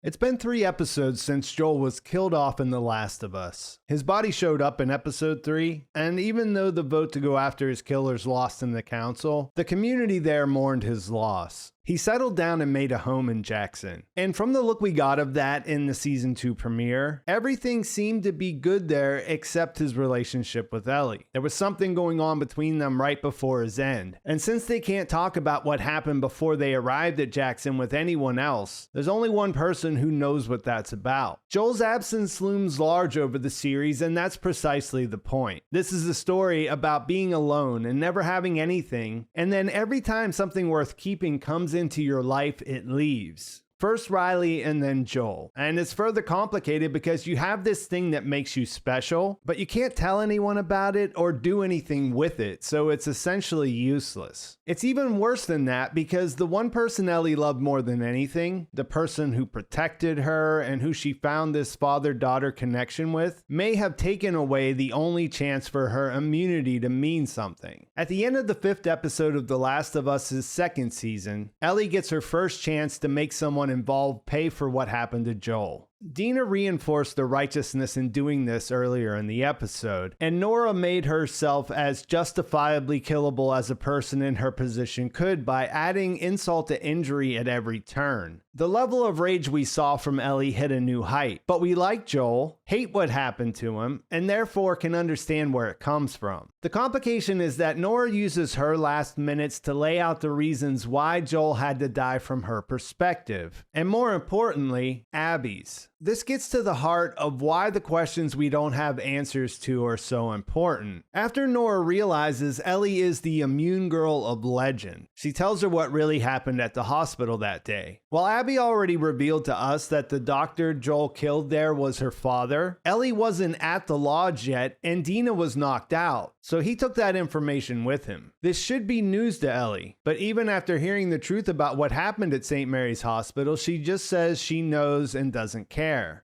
It's been 3 episodes since Joel was killed off in The Last of Us. His body showed up in episode 3, and even though the vote to go after his killers lost in the council, the community there mourned his loss. He settled down and made a home in Jackson. And from the look we got of that in the season 2 premiere, everything seemed to be good there except his relationship with Ellie. There was something going on between them right before his end. And since they can't talk about what happened before they arrived at Jackson with anyone else, there's only one person who knows what that's about. Joel's absence looms large over the series, and that's precisely the point. This is a story about being alone and never having anything, and then every time something worth keeping comes into your life, it leaves. First Riley and then Joel. And it's further complicated because you have this thing that makes you special, but you can't tell anyone about it or do anything with it, so it's essentially useless. It's even worse than that because the one person Ellie loved more than anything, the person who protected her and who she found this father-daughter connection with, may have taken away the only chance for her immunity to mean something. At the end of the 5th episode of The Last of Us' 2nd season, Ellie gets her first chance to make someone involved pay for what happened to Joel. Dina reinforced the righteousness in doing this earlier in the episode, and Nora made herself as justifiably killable as a person in her position could by adding insult to injury at every turn. The level of rage we saw from Ellie hit a new height, but we like Joel, hate what happened to him, and therefore can understand where it comes from. The complication is that Nora uses her last minutes to lay out the reasons why Joel had to die from her perspective, and more importantly, Abby's. This gets to the heart of why the questions we don't have answers to are so important. After Nora realizes Ellie is the immune girl of legend, she tells her what really happened at the hospital that day. While Abby already revealed to us that the doctor Joel killed there was her father, Ellie wasn't at the lodge yet and Dina was knocked out, so he took that information with him. This should be news to Ellie, but even after hearing the truth about what happened at St. Mary's Hospital, she just says she knows and doesn't care.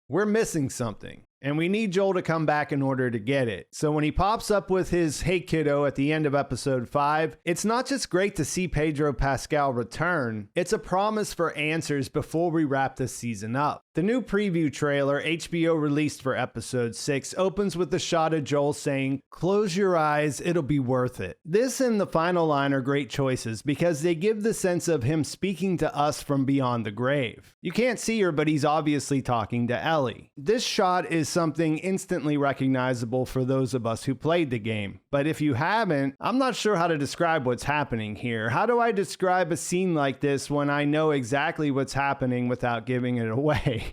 We're missing something, and we need Joel to come back in order to get it. So when he pops up with his "Hey kiddo" at the end of episode 5, it's not just great to see Pedro Pascal return, it's a promise for answers before we wrap this season up. The new preview trailer HBO released for episode 6 opens with a shot of Joel saying, "Close your eyes, it'll be worth it." This and the final line are great choices because they give the sense of him speaking to us from beyond the grave. You can't see her, but he's obviously talking to Ellie. This shot is something instantly recognizable for those of us who played the game. But if you haven't, I'm not sure how to describe what's happening here. How do I describe a scene like this when I know exactly what's happening without giving it away?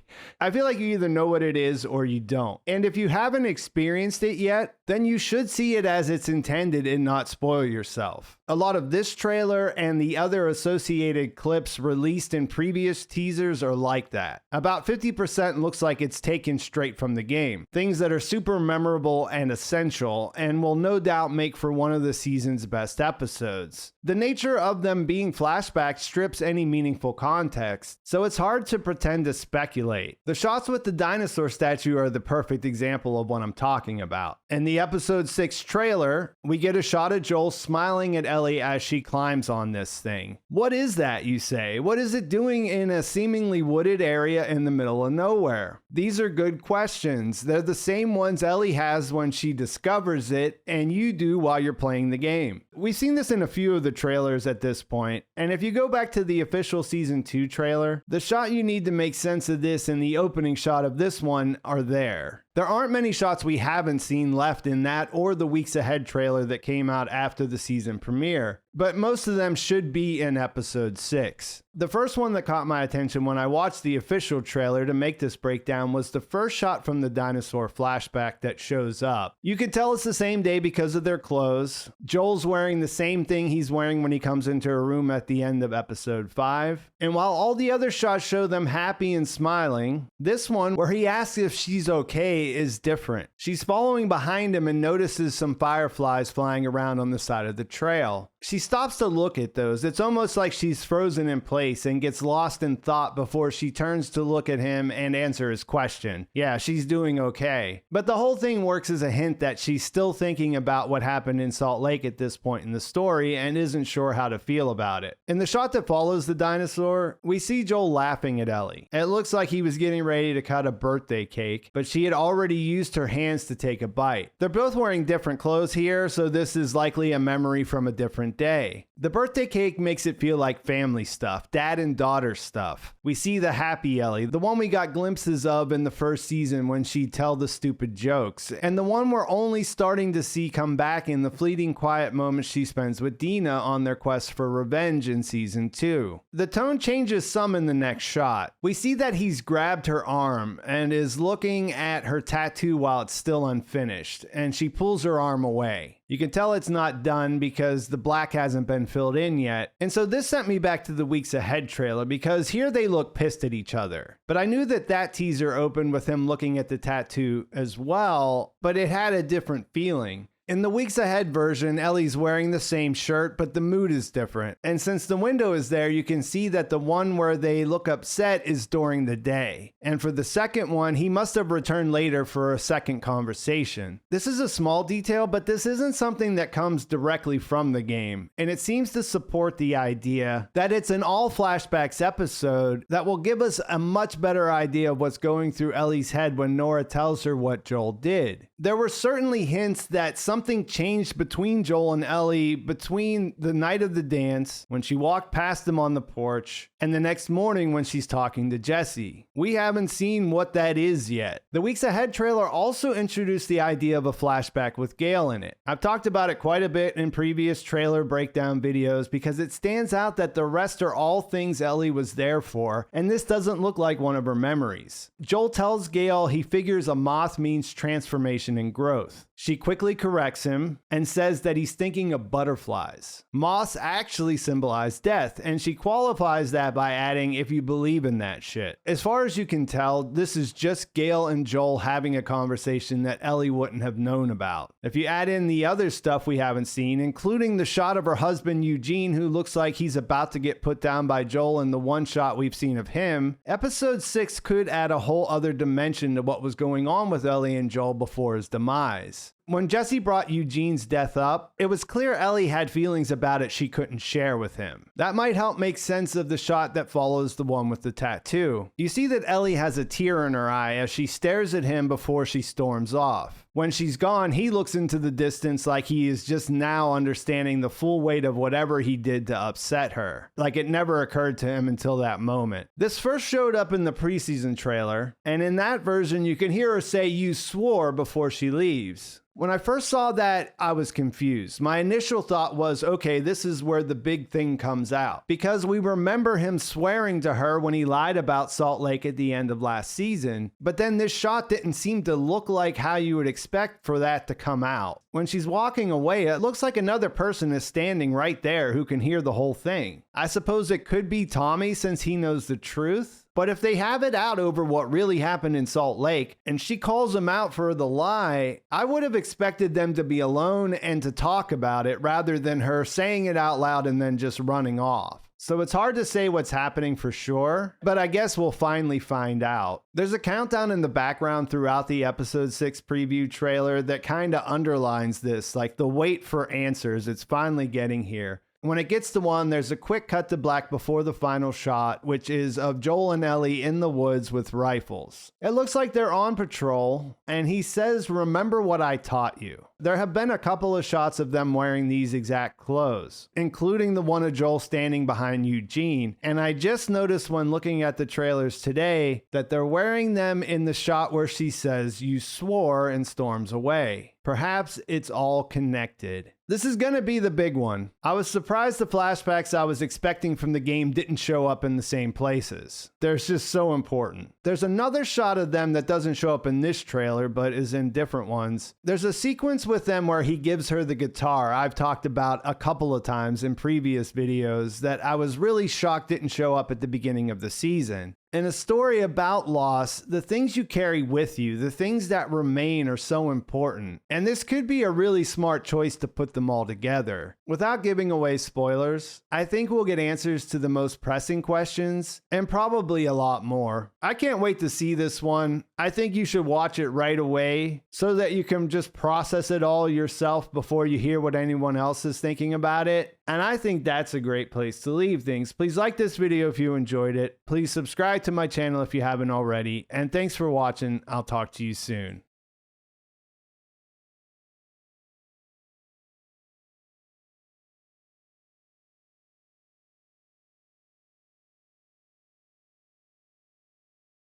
I feel like you either know what it is or you don't. And if you haven't experienced it yet, then you should see it as it's intended and not spoil yourself. A lot of this trailer and the other associated clips released in previous teasers are like that. About 50% looks like it's taken straight from the game. Things that are super memorable and essential and will no doubt make for one of the season's best episodes. The nature of them being flashbacks strips any meaningful context, so it's hard to pretend to speculate. The shots with the dinosaur statue are the perfect example of what I'm talking about. In the episode 6 trailer, we get a shot of Joel smiling at Ellie as she climbs on this thing. What is that, you say? What is it doing in a seemingly wooded area in the middle of nowhere? These are good questions. They're the same ones Ellie has when she discovers it, and you do while you're playing the game. We've seen this in a few of the trailers at this point, and if you go back to the official season 2 trailer, the shot you need to make sense of this and the opening shot of this one are there. There aren't many shots we haven't seen left in that or the Weeks Ahead trailer that came out after the season premiere, but most of them should be in episode 6. The first one that caught my attention when I watched the official trailer to make this breakdown was the first shot from the dinosaur flashback that shows up. You can tell it's the same day because of their clothes. Joel's wearing the same thing he's wearing when he comes into a room at the end of episode 5. And while all the other shots show them happy and smiling, this one, where he asks if she's okay, is different. She's following behind him and notices some fireflies flying around on the side of the trail. She stops to look at those. It's almost like she's frozen in place and gets lost in thought before she turns to look at him and answer his question. Yeah, she's doing okay. But the whole thing works as a hint that she's still thinking about what happened in Salt Lake at this point in the story and isn't sure how to feel about it. In the shot that follows the dinosaur, we see Joel laughing at Ellie. It looks like he was getting ready to cut a birthday cake, but she had already used her hands to take a bite. They're both wearing different clothes here, so this is likely a memory from a different day. The birthday cake makes it feel like family stuff, dad and daughter stuff. We see the happy Ellie, the one we got glimpses of in the first season when she'd tell the stupid jokes, and the one we're only starting to see come back in the fleeting quiet moments she spends with Dina on their quest for revenge in season 2. The tone changes some in the next shot. We see that he's grabbed her arm and is looking at her tattoo while it's still unfinished, and she pulls her arm away. You can tell it's not done because the black hasn't been filled in yet. And so this sent me back to the Weeks Ahead trailer because here they look pissed at each other. But I knew that teaser opened with him looking at the tattoo as well, but it had a different feeling. In the Weeks Ahead version, Ellie's wearing the same shirt, but the mood is different. And since the window is there, you can see that the one where they look upset is during the day. And for the second one, he must have returned later for a second conversation. This is a small detail, but this isn't something that comes directly from the game. And it seems to support the idea that it's an all flashbacks episode that will give us a much better idea of what's going through Ellie's head when Nora tells her what Joel did. There were certainly hints that something changed between Joel and Ellie between the night of the dance, when she walked past them on the porch, and the next morning when she's talking to Jesse. We haven't seen what that is yet. The Weeks Ahead trailer also introduced the idea of a flashback with Gail in it. I've talked about it quite a bit in previous trailer breakdown videos because it stands out that the rest are all things Ellie was there for, and this doesn't look like one of her memories. Joel tells Gail he figures a moth means transformation and growth. She quickly corrects him and says that he's thinking of butterflies. Moths actually symbolize death, and she qualifies that by adding, if you believe in that shit. As far as you can tell, this is just Gail and Joel having a conversation that Ellie wouldn't have known about. If you add in the other stuff we haven't seen, including the shot of her husband Eugene, who looks like he's about to get put down by Joel in the one shot we've seen of him, episode 6 could add a whole other dimension to what was going on with Ellie and Joel before his demise. When Jesse brought Eugene's death up, it was clear Ellie had feelings about it she couldn't share with him. That might help make sense of the shot that follows the one with the tattoo. You see that Ellie has a tear in her eye as she stares at him before she storms off. When she's gone, he looks into the distance like he is just now understanding the full weight of whatever he did to upset her. Like it never occurred to him until that moment. This first showed up in the preseason trailer, and in that version you can hear her say "you swore" before she leaves. When I first saw that, I was confused. My initial thought was, okay, this is where the big thing comes out. Because we remember him swearing to her when he lied about Salt Lake at the end of last season. But then this shot didn't seem to look like how you would expect for that to come out. When she's walking away, it looks like another person is standing right there who can hear the whole thing. I suppose it could be Tommy since he knows the truth. But if they have it out over what really happened in Salt Lake, and she calls him out for the lie, I would have expected them to be alone and to talk about it rather than her saying it out loud and then just running off. So it's hard to say what's happening for sure, but I guess we'll finally find out. There's a countdown in the background throughout the episode 6 preview trailer that kind of underlines this, like the wait for answers. It's finally getting here. When it gets to one, there's a quick cut to black before the final shot, which is of Joel and Ellie in the woods with rifles. It looks like they're on patrol, and he says, "Remember what I taught you." There have been a couple of shots of them wearing these exact clothes, including the one of Joel standing behind Eugene, and I just noticed when looking at the trailers today that they're wearing them in the shot where she says, "You swore," and storms away. Perhaps it's all connected. This is gonna be the big one. I was surprised the flashbacks I was expecting from the game didn't show up in the same places. They're just so important. There's another shot of them that doesn't show up in this trailer, but is in different ones. There's a sequence with them where he gives her the guitar I've talked about a couple of times in previous videos that I was really shocked didn't show up at the beginning of the season. In a story about loss, the things you carry with you, the things that remain are so important. And this could be a really smart choice to put them all together. Without giving away spoilers, I think we'll get answers to the most pressing questions and probably a lot more. I can't wait to see this one. I think you should watch it right away so that you can just process it all yourself before you hear what anyone else is thinking about it. And I think that's a great place to leave things. Please like this video if you enjoyed it. Please subscribe to my channel if you haven't already. And thanks for watching. I'll talk to you soon.